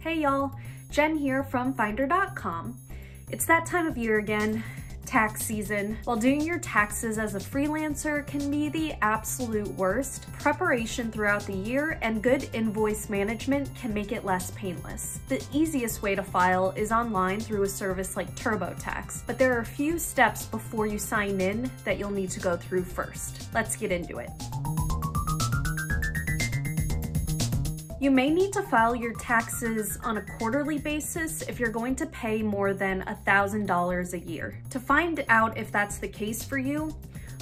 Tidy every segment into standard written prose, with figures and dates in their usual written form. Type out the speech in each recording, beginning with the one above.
Hey y'all, Jen here from Finder.com. It's that time of year again, tax season. While doing your taxes as a freelancer can be the absolute worst, preparation throughout the year and good invoice management can make it less painless. The easiest way to file is online through a service like TurboTax, but there are a few steps before you sign in that you'll need to go through first. Let's get into it. You may need to file your taxes on a quarterly basis if you're going to pay more than $1,000 a year. To find out if that's the case for you,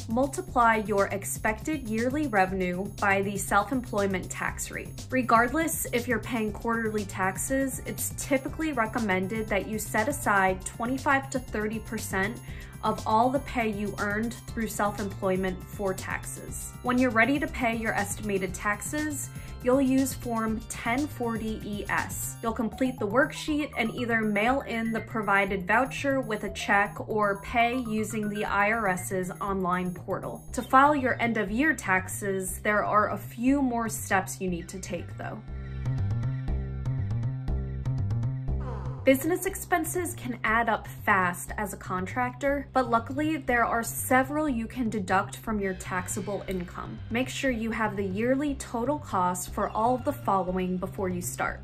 multiply your expected yearly revenue by the self-employment tax rate. Regardless if you're paying quarterly taxes, it's typically recommended that you set aside 25 to 30% of all the pay you earned through self-employment for taxes. When you're ready to pay your estimated taxes, you'll use Form 1040-ES. You'll complete the worksheet and either mail in the provided voucher with a check or pay using the IRS's online portal. To file your end-of-year taxes, there are a few more steps you need to take though. Business expenses can add up fast as a contractor, but luckily there are several you can deduct from your taxable income. Make sure you have the yearly total cost for all of the following before you start.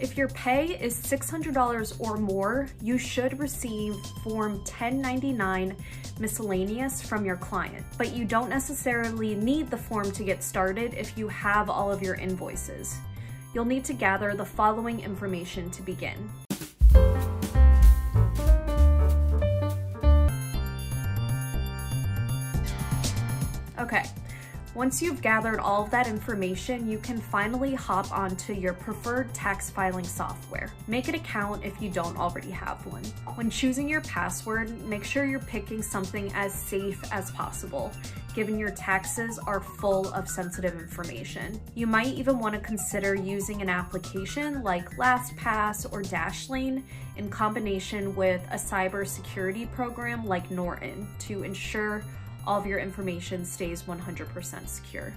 If your pay is $600 or more, you should receive Form 1099 miscellaneous from your client, but you don't necessarily need the form to get started if you have all of your invoices. You'll need to gather the following information to begin. Okay. Once you've gathered all of that information, you can finally hop onto your preferred tax filing software. Make an account if you don't already have one. When choosing your password, make sure you're picking something as safe as possible, given your taxes are full of sensitive information. You might even want to consider using an application like LastPass or Dashlane in combination with a cybersecurity program like Norton to ensure all of your information stays 100% secure.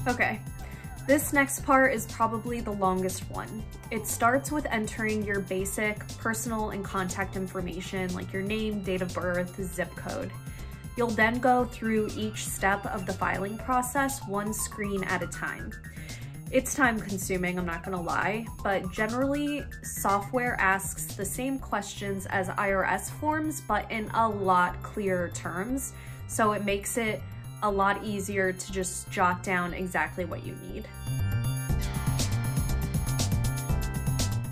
Okay, this next part is probably the longest one. It starts with entering your basic personal and contact information like your name, date of birth, zip code. You'll then go through each step of the filing process one screen at a time. It's time consuming, I'm not gonna lie, but generally software asks the same questions as IRS forms, but in a lot clearer terms. So it makes it a lot easier to just jot down exactly what you need.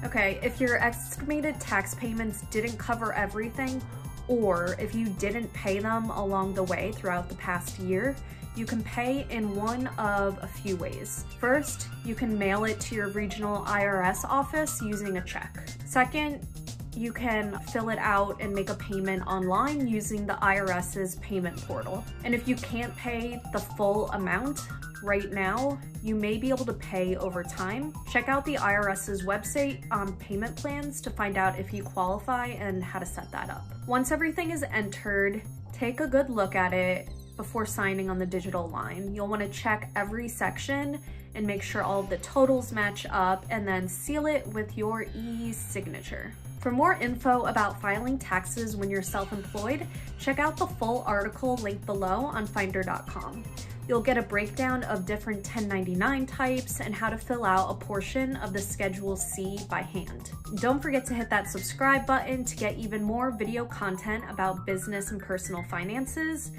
Okay, if your estimated tax payments didn't cover everything, or if you didn't pay them along the way throughout the past year, you can pay in one of a few ways. First, you can mail it to your regional IRS office using a check. Second, you can fill it out and make a payment online using the IRS's payment portal. And if you can't pay the full amount right now, you may be able to pay over time. Check out the IRS's website on payment plans to find out if you qualify and how to set that up. Once everything is entered, take a good look at it before signing on the digital line. You'll want to check every section and make sure all of the totals match up and then seal it with your e-signature. For more info about filing taxes when you're self-employed, check out the full article linked below on Finder.com. You'll get a breakdown of different 1099 types and how to fill out a portion of the Schedule C by hand. Don't forget to hit that subscribe button to get even more video content about business and personal finances.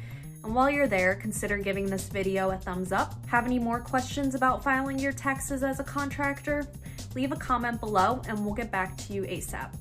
And while you're there, consider giving this video a thumbs up. Have any more questions about filing your taxes as a contractor? Leave a comment below and we'll get back to you ASAP.